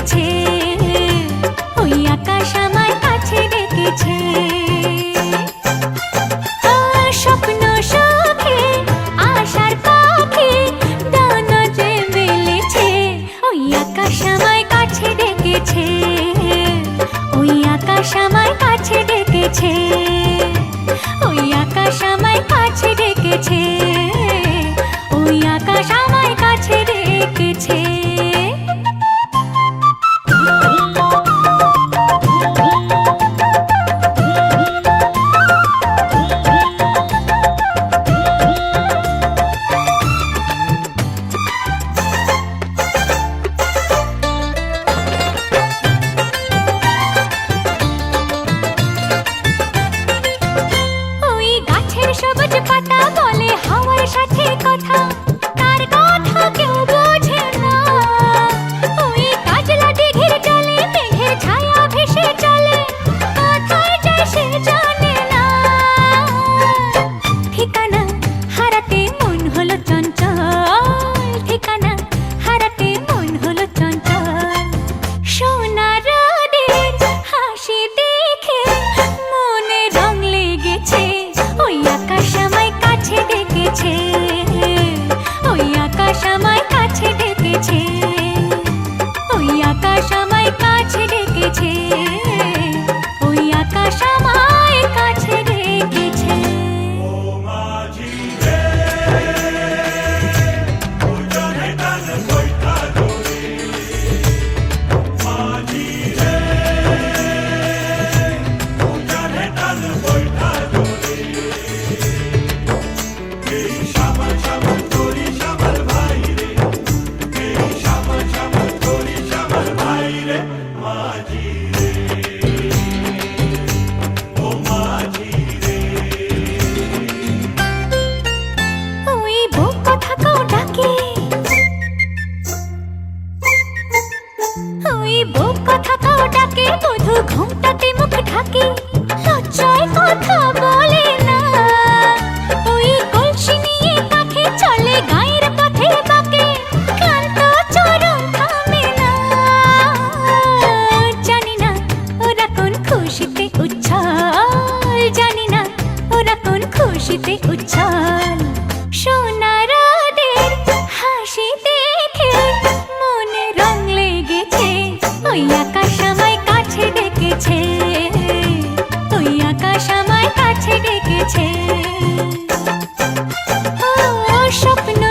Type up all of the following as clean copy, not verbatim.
ডেকেছে, ওই আকাশ আমায় কাছে ডেকেছে। স্বপ্ন সুখে আশার পাখি ডানা যে মেলেছে, ওই আকাশ আমায় কাছে ডেকেছে, ওই আকাশ আমায় কাছে ডেকেছে, ওই আকাশ আমায় কাছে ডেকেছে, ওই আকাশ আমায় কাছে ডেকেছে। সবুজ পাতা বলে হাওয়ার সাথে কথা, তার কথা কেউ বোঝে না। ওই কাজলা দিঘির জলে মেঘের ছায়া ভেসে চলে, কোথায় যায় সে জানে না। ঠিকানা হারাতে মন হলো চঞ্চল, ঠিকানা হারাতে মন হলো চঞ্চল। সোনার রোদের হাসি দেখে মনে রং লেগেছে, ওই আকাশ আমায় কাছে ডেকেছে, ওই আকাশ আমায় কাছে ডেকেছে, ওই আকাশ আমায় কাছে ডেকেছে, ওই আকাশ আমায় কাছে ডেকেছে। ঘুমটাতে মুখ ঢাকে, লজ্জায় কথা বলে না। ওই কলসি নিয়ে কাঁধে চলে গায়ের পথে বাঁকে, ক্লান্ত চরণ থামে না। জানি না ওরা কোন খুশিতে উচ্ছল, জানি না ওরা কোন খুশিতে উচ্ছল। সোনার রোদের হাসি দেখে মনে রং লেগেছে, ওই আকাশ আমায় কাছে ডেকেছে, ওই আকাশ আমায় কাছে ডেকেছে। ও স্বপ্ন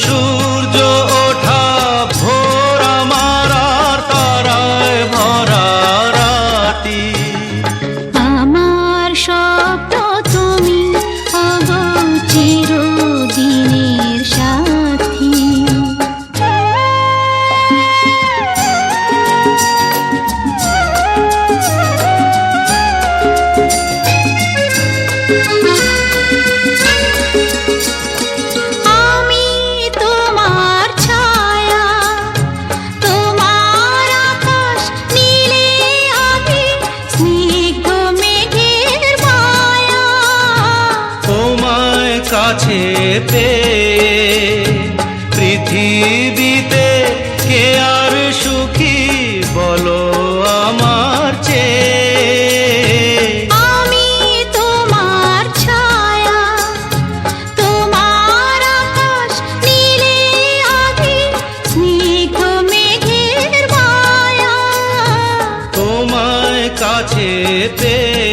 সূর্য ওঠা ভোর আমার আর তারায় ভরা রাতি। আমার স্বপ্ন তুমি ওগো চিরদিনের সাথী। আমি তোমার ছায়া, তোমার আকাশ নীলে আভি, স্নিগ্ধ মেঘের মায়া। তোমায় কাছে পেয়ে পৃথিবীতে কে আর সুখী বলো আমার চেয়ে। আমি তোমার ছায়া, তোমার আকাশ নীলে আভি, স্নিগ্ধ মেঘের মায়া। তোমায় কাছে পেয়ে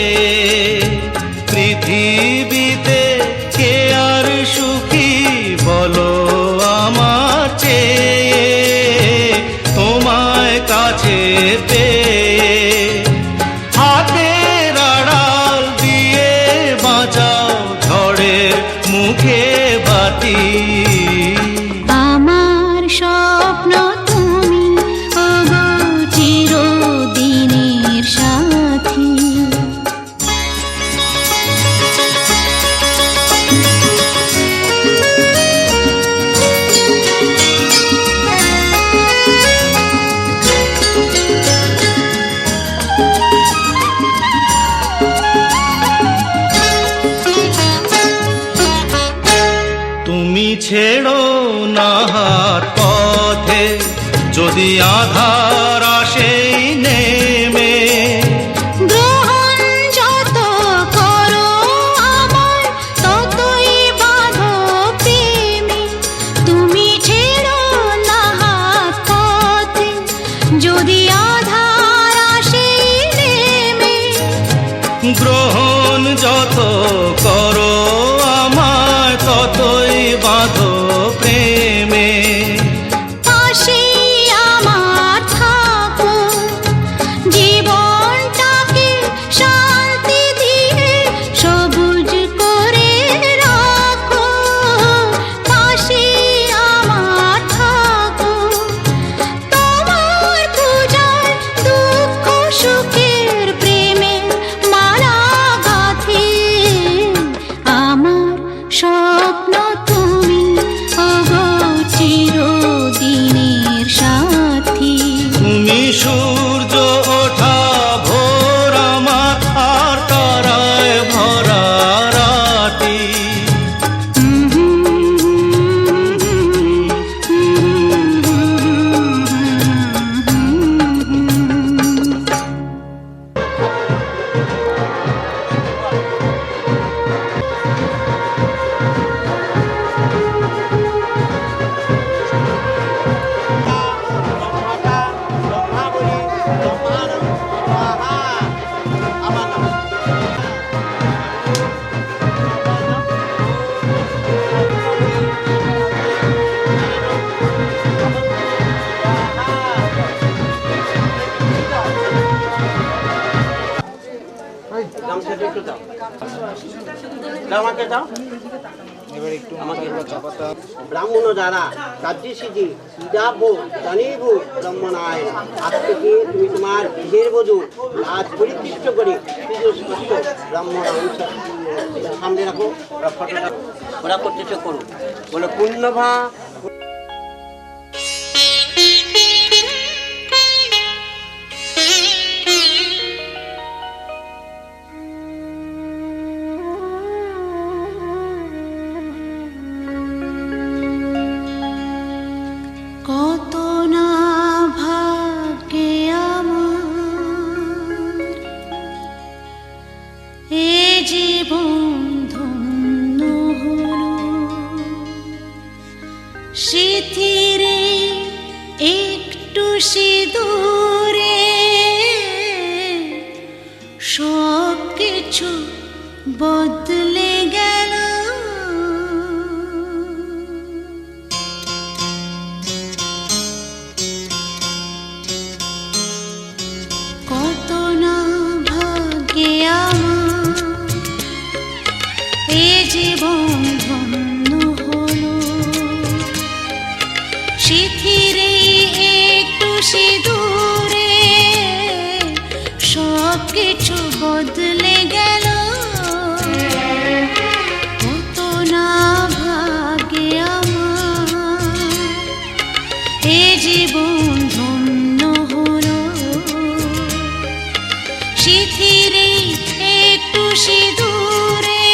পৃথিবীতে কে আর সুখী বলো আমার চেয়ে। তোমায় কাছে পেয়ে হাতের আড়াল দিয়ে বাঁচাও ঝড়ের মুখে বাতি। আমার স্বপ্ন তুমি ওগো চিরদিনের সাথী। তুমি ছেড়ো না হাত পথে যদি আধার আসেই নেমে। গ্রহণ যত করো আমার ততই বাঁধো প্রেমে। তুমি ছেড়ো না হাত পথে যদি আধার আসে নেমে। গ্রহণ যত করো আমায় ততই বাঁধো প্রেমে। পাশে আমার থাকো, জীবনটাকে শান্তি দিয়ে সবুজ করে রাখো। পাশে আমার থাকো, তোমার পূজায় দুঃখ সুখের প্রেমের মালা গাঁথি। আমার স্বপ্ন তুমি ওগো চিরদিনের সাথী। তুমি সূর্য ওঠা ভোর আমার আর তারায় ভরা রাতি। আমাকে দাও। ব্রাহ্মণ যারা কার্যসিদ্ধি ইদাভো তনিভু ব্রহ্মণায়। আজ থেকে তুমি তোমার গৃহের বধূ আজ পরিদৃষ্ট করে স্পষ্ট ব্রাহ্মণ সামনে রাখো। ওরা ফটোটা ওরা করতেছে করো বলে পূর্ণভা। কত না ভাগ্যে আমার এ জীবন ধন্য হলো। সিথিরে একটু সিঁদুরে সব কিছু বদলে গেল। শিথিরে একটু সিঁদুরে সব কিছু বদলে গেল, কত না ভাগ্যে আমার এ জীবন ধন্য হলো। শিথিরে একটু সিঁদুরে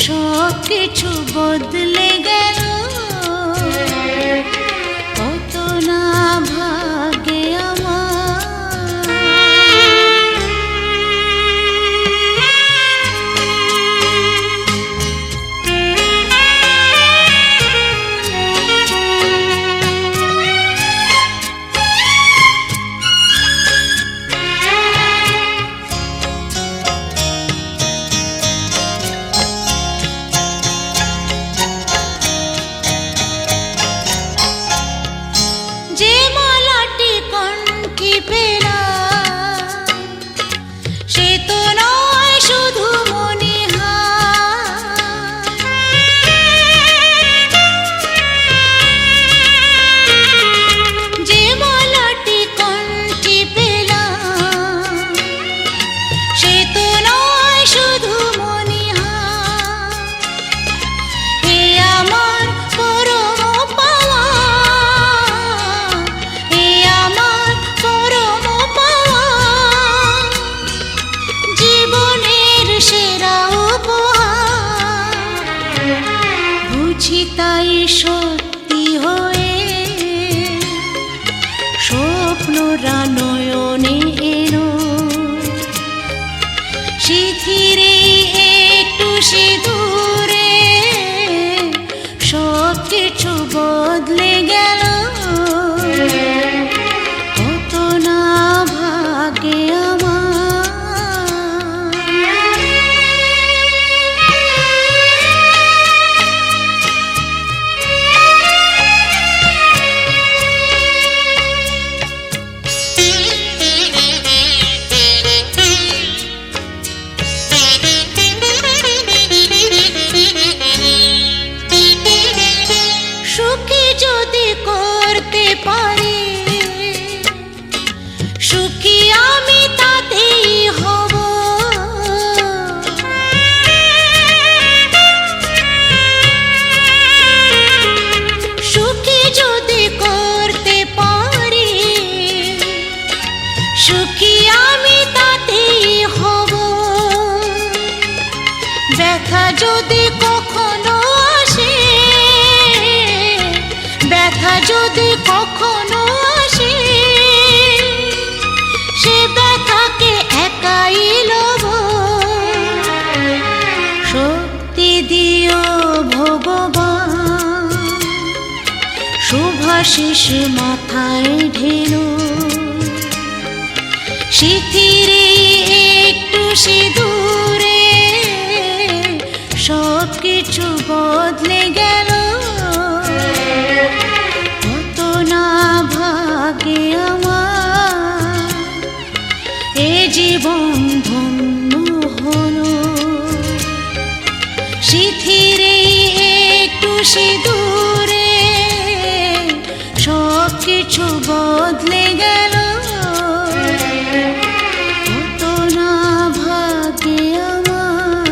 সব কিছু বদলে গেল, কত না ভাগ্যে যে মালাটি কণ্ঠে পেলাম সে তো নয় শুধু মনিহার। যে মালাটি কণ্ঠে পেলাম সে তো নয় শুধু মনিহার। হে আমার পরম পাওয়া, হে আমার পরম পাওয়া, জীবনের সেরা উপহার। বুঝি তাই সত্যি হয়ে স্বপ্নরা নয়নে এলো। শিথিরে একটু সিঁদুরে সব কিছু বদলে গেল, কত না ভাগ্যে আমার। সুখী যদি করতে পারি, সুখী আমি তাতেই হব। সুখী যদি করতে পারি, সুখী আমি তাতেই হব। ব্যথা যদি কখনো আসে, ব্যথা যদি কখনো আসে, সে ব্যথাকে একাই লব। শক্তি দিও ভগবান, শুভাশিস মাথায় ঢেলো। শিথিরে একটু সিঁদুরে সব কিছু বদলে গেল, কত না ভাগ্যে আমার এ জীবন ধন্য হলো। শিথিরে একটু সিঁদুরে সব কিছু বদলে গেল, কত না ভাগ্যে আমার।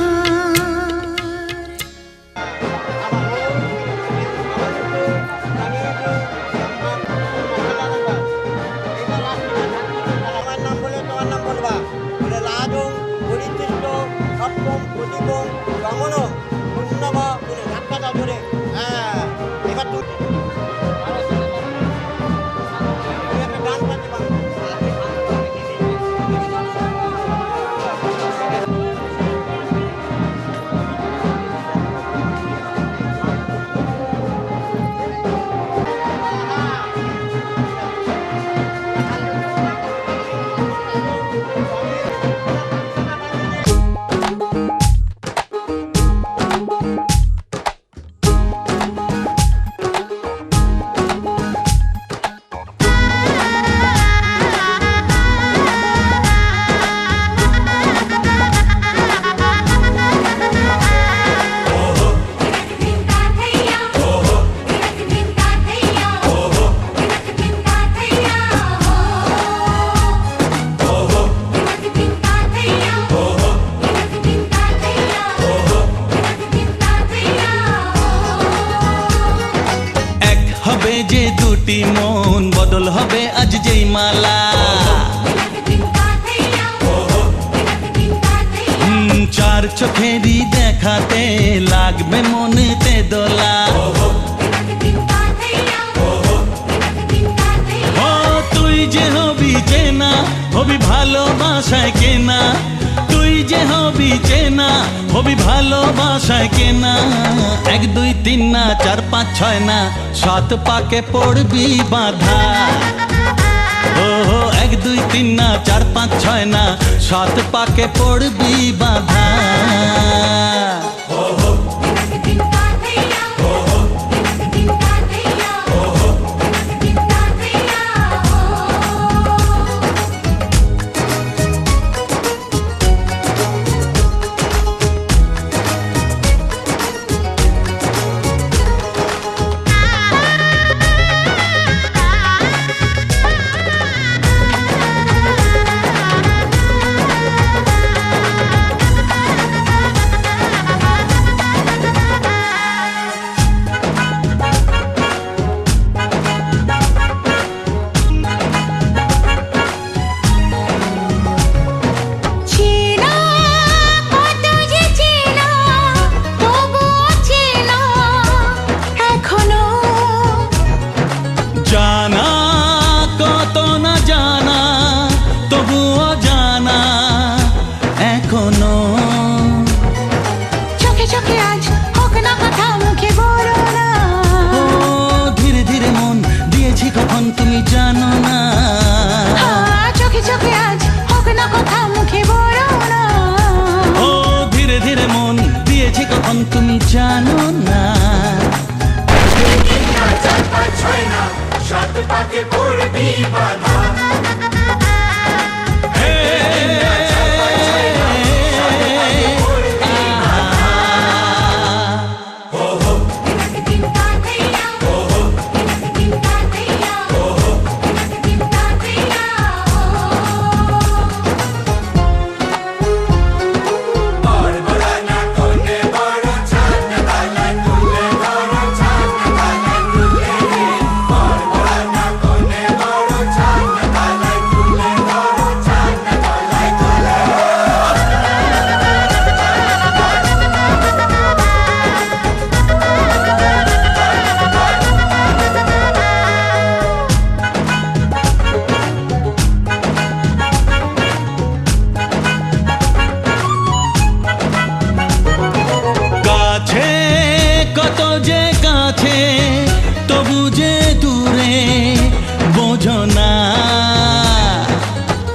যে দুটি মন বদল হবে আজ যেই মালা চার চোখেরই দেখাতে লাগবে মনেতে দোলা ও তুই যে হবি চেনা হবি ভালোবাসায় কেনা তুই যে হবি চেনা হবি ভালোবাসায় কেনা 1 2 3 না 4 5 6 না 7 পাকে পড়বি বাঁধা ও 1 2 3 না 4 5 6 না 7 পাকে পড়বি বাঁধা জানা কত না জানা তবুও জানা এখনো চোখে চোখে আজ হোক না কথা মুখে বলো না ও ধীরে ধীরে মন দিয়েছি কখন তুমি জানো না চোখে চোখে আজ হোক না কথা মুখে বলো না ও ধীরে ধীরে মন দিয়েছি কখন তুমি জানো না কত যে কাছে তবু যে দূরে বোঝো না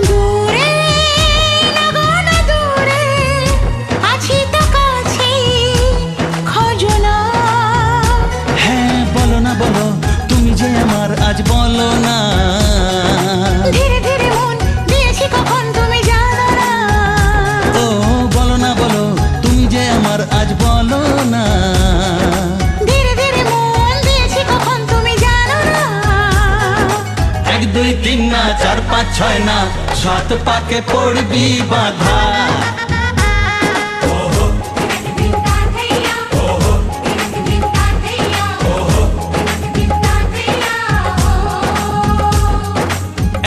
দূরে লাগানো দূরে আছি তো কাছে খোঁজো না হ্যাঁ বলো না বলো তুমি যে আমার আজ বলো না ধীরে ধীরে মন দিয়েছি কখন তুমি জানো না ও বলো না বলো তুমি যে আমার আজ বলো না ধীরে ধীরে মন দিয়েছি কখন তুমি জানো না 1 2 3 না 4 5 6 না 7 পাকে পড়বি বাঁধা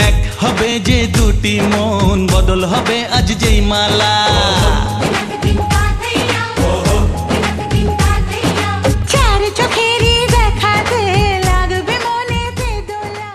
এক হবে যে দুটি মন বদল হবে আজ যেই মালা চার চোখেরই দেখাতে লাগবে মনেতে দোলা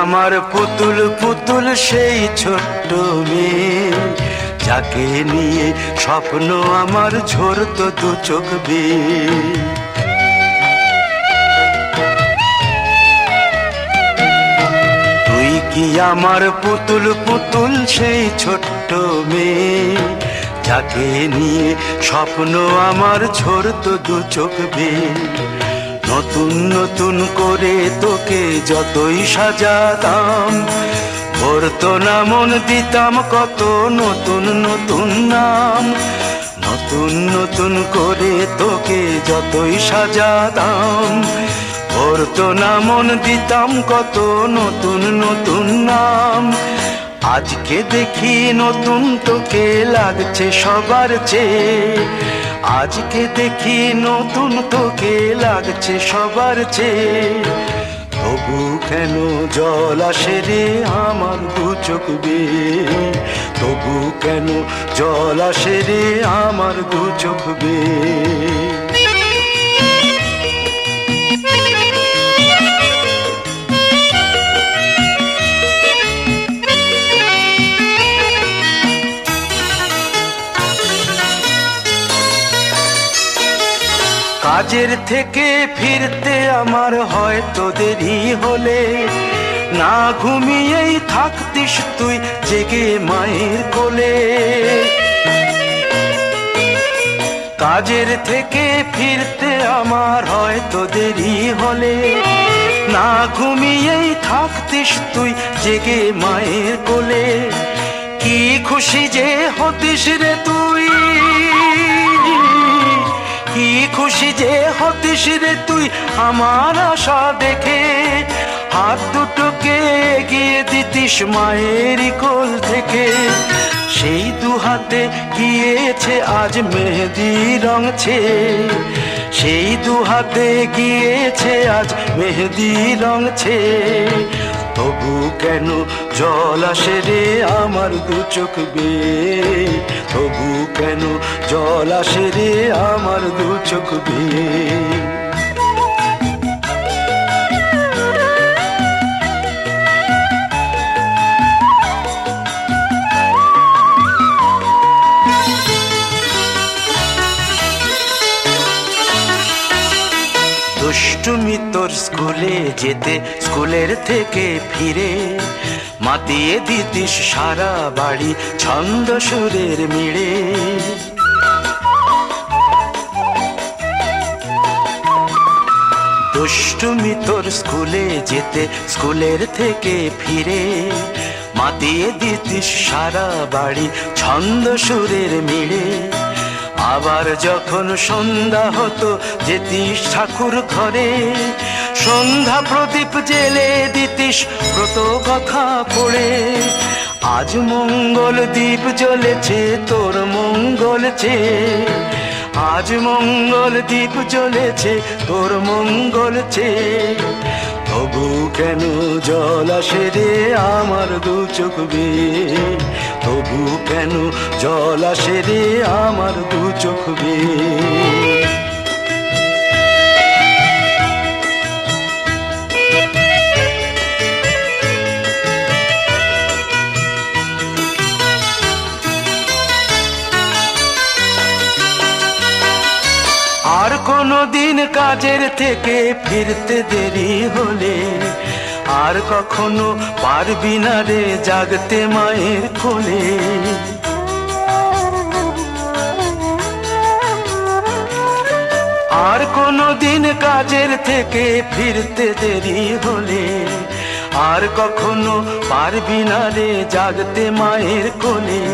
আমার পুতুল পুতুল সেই ছোট্ট মেয়ে, যাকে নিয়ে স্বপ্ন আমার ঝরতো দু চোখ বেয়ে। তুই কি আমার পুতুল পুতুল সেই ছোট্ট মেয়ে, যাকে নিয়ে স্বপ্ন আমার ঝরতো দু চোখ বেয়ে। নতুন নতুন করে তোকে যতই সাজাতাম, ভরতো না মন দিতাম কত নতুন নতুন নাম। নতুন নতুন করে তোকে যতই সাজাতাম, ভরতো না মন দিতাম কত নতুন নতুন নাম। আজকে দেখি নতুন তোকে লাগছে সবার চেয়ে, আজকে দেখি নতুন তোকে লাগছে সবার চেয়ে। তবু কেন জল আসে রে আমার দু চোখ বেয়ে, তবু কেন জল আসে রে আমার দু চোখ বেয়ে। কাজের থেকে ফিরতে আমার হয়তো দেরি হলে, না ঘুমিয়েই থাকতিস তুই জেগে মায়ের কোলে। কাজের থেকে ফিরতে আমার হয়তো দেরি হলে, না ঘুমিয়েই থাকতিস তুই জেগে মায়ের কোলে। কি খুশি যে হতিস রে তুই, কি খুশি যে হতিস রে তুই আমার আশা দেখে। হাত দুটোকে এগিয়ে দিতিস মায়ের কোল থেকে, সেই দু হাতে গিয়েছে আজ মেহেদি রঙছে, সেই দু হাতে গিয়েছে আজ মেহেদি রঙছে। তবু কেন জল আসে রে আমার দু চোখ বেয়ে, তবু কেন জল আসে রে আমার দু চোখ বেয়ে। দুষ্টুমি তোর স্কুলে যেতে, স্কুলের থেকে ফিরে মাতিয়ে দিতিস সারা বাড়ি ছন্দ সুরের মিড়ে। দুষ্টুমি তোর স্কুলে যেতে, স্কুলের থেকে ফিরে মাতিয়ে দিতিস সারা বাড়ি ছন্দ সুরের মিড়ে। আবার যখন সন্ধ্যা হতো যেতিস ঠাকুর ঘরে, সন্ধ্যা প্রদীপ জেলে দিতিস ব্রত কথা পড়ে। আজ মঙ্গল দ্বীপ জ্বলেছে তোর মঙ্গল চেয়ে, আজ মঙ্গল দ্বীপ জ্বলেছে তোর মঙ্গল চেয়ে। তবু কেন জল আসে রে আমার দু চোখ বেয়ে, তবু কেন জল আসে রে আমার দু চোখ বেয়ে। আর কোনো দিন কাজের থেকে ফিরতে দেরি হলে, আর কখনো পারবি না রে জাগতে মায়ের কোলে। আর কোনো দিন কাজের থেকে ফিরতে দেরি হলে, আর কখনো পারবি না রে জাগতে মায়ের কোলে।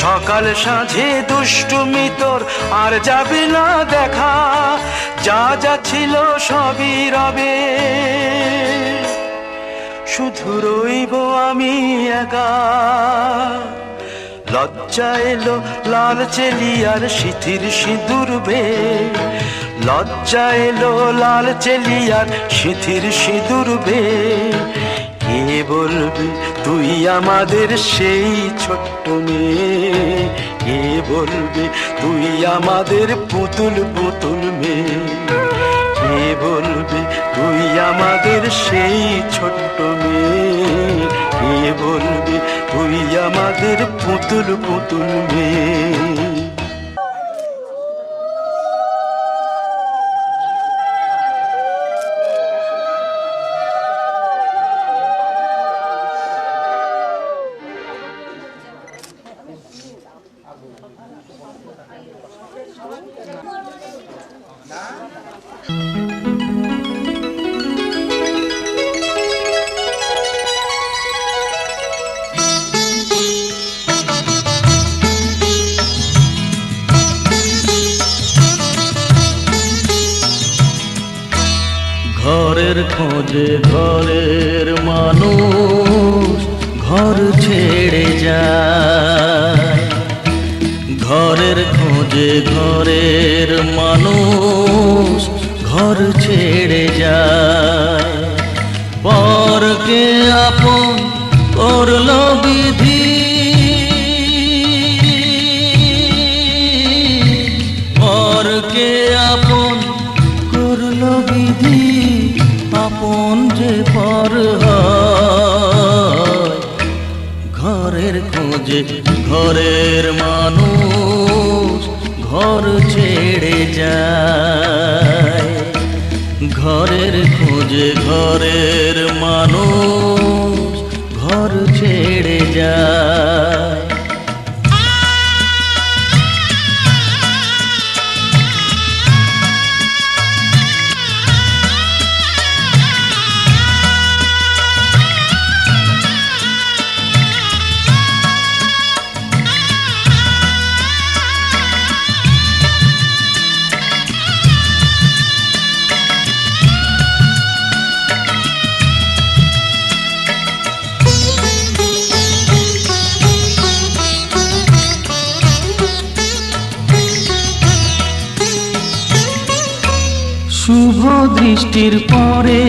সকাল সাঁঝে দুষ্টুমি তোর আর যাবে না দেখা, যা যা ছিল সবই রবে, শুধু রইব আমি একা। লজ্জা এলো লাল চেলিয়ার সিথির সিঁদুর বে, লজ্জা এলো লাল চেলিয়ার সিথির সিঁদুর বে। কে বলবি তুই আমাদের সেই ছোট্ট মেয়ে, কে বলবি তুই আমাদের পুতুল পুতুল মেয়ে, কে বলবি তুই আমাদের সেই ছোট্ট মেয়ে, কে বলবি তুই আমাদের পুতুল পুতুল মেয়ে। ঘরের খোঁজে ঘরের মানুষ ঘর ছেড়ে যায়, ঘরের খোঁজে ঘরের মানুষ ঘর ছেড়ে যায়। পরকে আপন করলো বিধি, পরকে আপন করলো বিধি, আপন যে পর হয়। ঘরের খোঁজে ঘরের মানুষ ঘর ছেড়ে যায়, ঘরের খোঁজে ঘরের মানুষ ঘর ছেড়ে যায়। শুভ দৃষ্টির পরে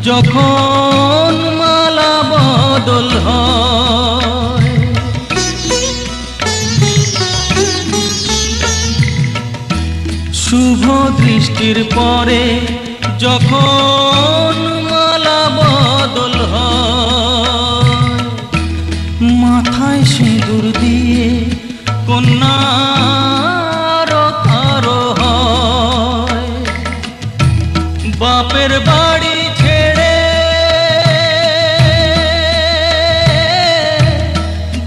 যখন মালা বদল হয়, শুভ দৃষ্টির পরে যখন মালা বদল হয়, মাথায় সিঁদুর দিয়ে কন্যা বাপের বাড়ি ছেড়ে,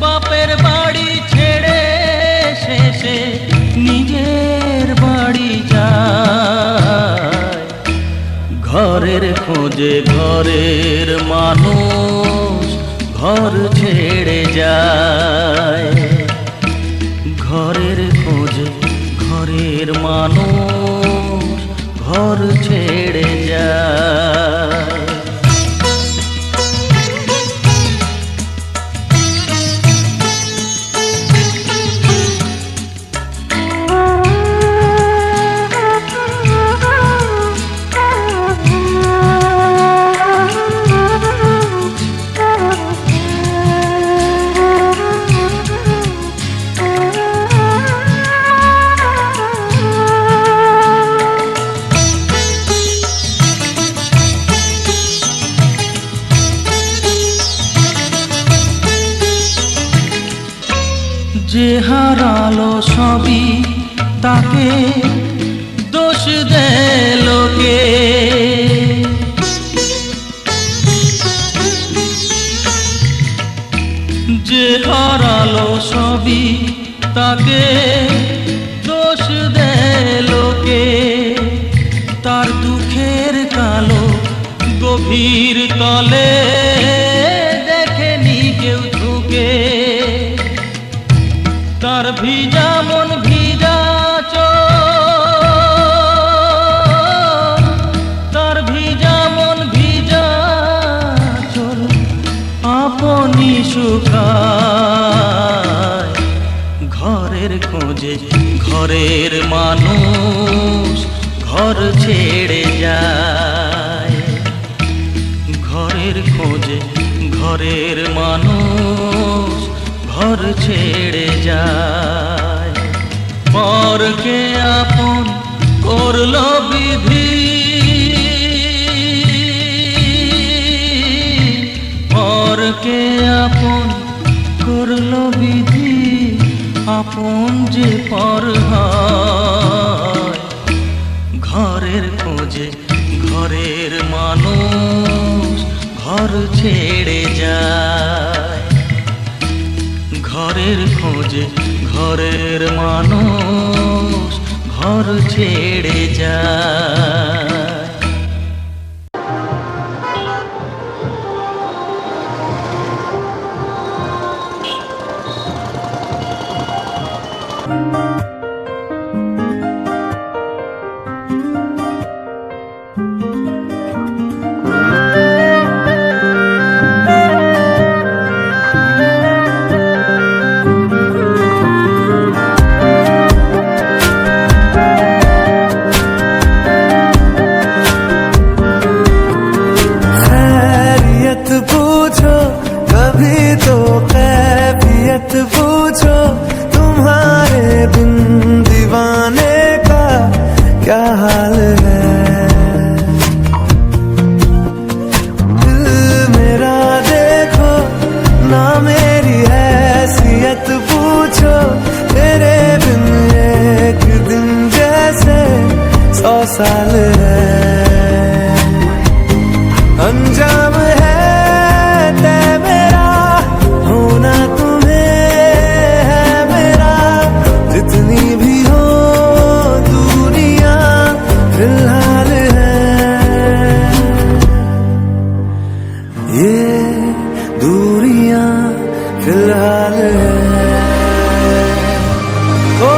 বাপের বাড়ি ছেড়ে শেষে নিজের বাড়ি যায়। ঘরের খোঁজে ঘরের মানুষ ঘর ছেড়ে যায়, ঘরের খোঁজে ঘরের মানুষ ঘর ছেড়ে যায়। যে হারালো সবই তাকে দোষ দেয় লোকে, যে হারালো সবই তাকে দোষ দেয় লোকে। তার দুঃখের কালো গভীর তলে দেখেনি কেউ ঝুঁকে, তার ভিজা মন ভিজা চোখ, তার ভিজা মন ভিজা চোখ আপনি শুকায়। ঘরের খোঁজে ঘরের মানুষ ঘর ছেড়ে যায়, ঘরের খোঁজে ঘরের মানুষ ঘর ছেড়ে যায়। পরকে আপন করলো বিধি, পরকে আপন করলো বিধি, আপন যে পর হয়। ঘরের খোঁজে ঘরের মানুষ ঘর ছেড়ে যায়, ঘরের খোঁজে ঘরের মানুষ ঘর ছেড়ে যায়। हाल है। दिल मेरा देखो ना मेरी हैसियत पूछो, तेरे बिन एक दिन जैसे 100 साल है। अंजाम है तय मेरा, होना तुम्हें है मेरा, जितनी भी हो दूरियां फिलहाल है। ये दूरियां फिलहाल है। ओ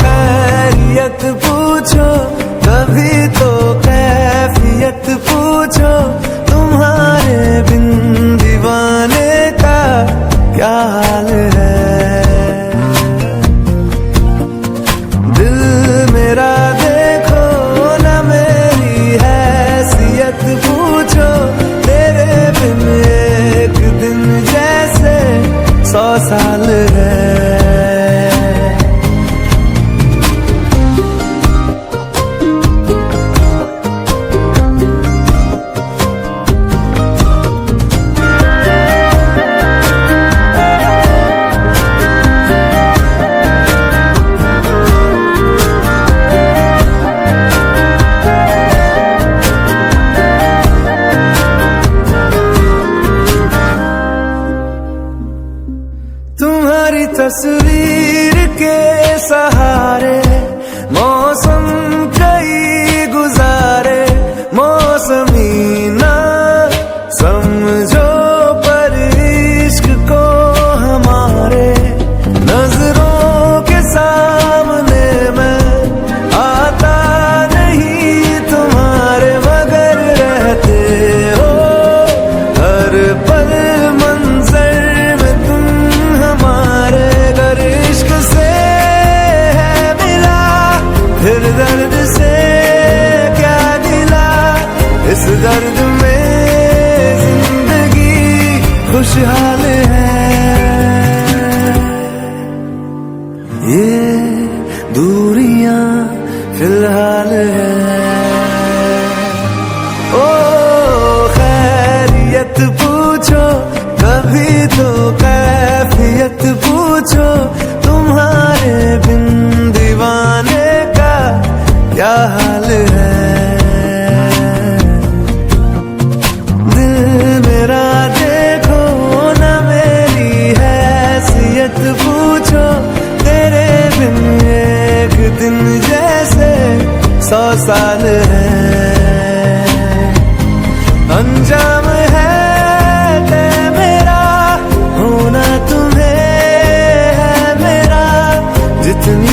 खैरियत पूछो कभी तो कैफियत पूछो, तुम्हारे बिन दीवाने का क्या हाल है। दिल मेरा देखो ना मेरी हैसियत पूछो, तेरे बिन एक दिन जैसे 100 साल है। तुम्हारी तस्वीर के सहारे मौसम कई गुजारे, मौसमी ना समझो पर इश्क को हमारे, नजरों के सामने मैं आता नहीं तुम्हारे, मगर रहते हो हर पल मंजर में तुम हमारे। अगर इश्क से है मिला फिर दर्द से क्या गिला, इस दर्द में जिंदगी खुशहाल है। ये दूरियां फिलहाल है। ओ खैरियत पूछो कभी तो कैफियत पूछो, तुम्हारे बिन दीवाने का क्या हाल है। दिल मेरा देखो ना मेरी हैसियत पूछो, तेरे बिन एक दिन जैसे 100 साल है। अंजाम है तय मेरा, होना तुम्हें है मेरा, जितनी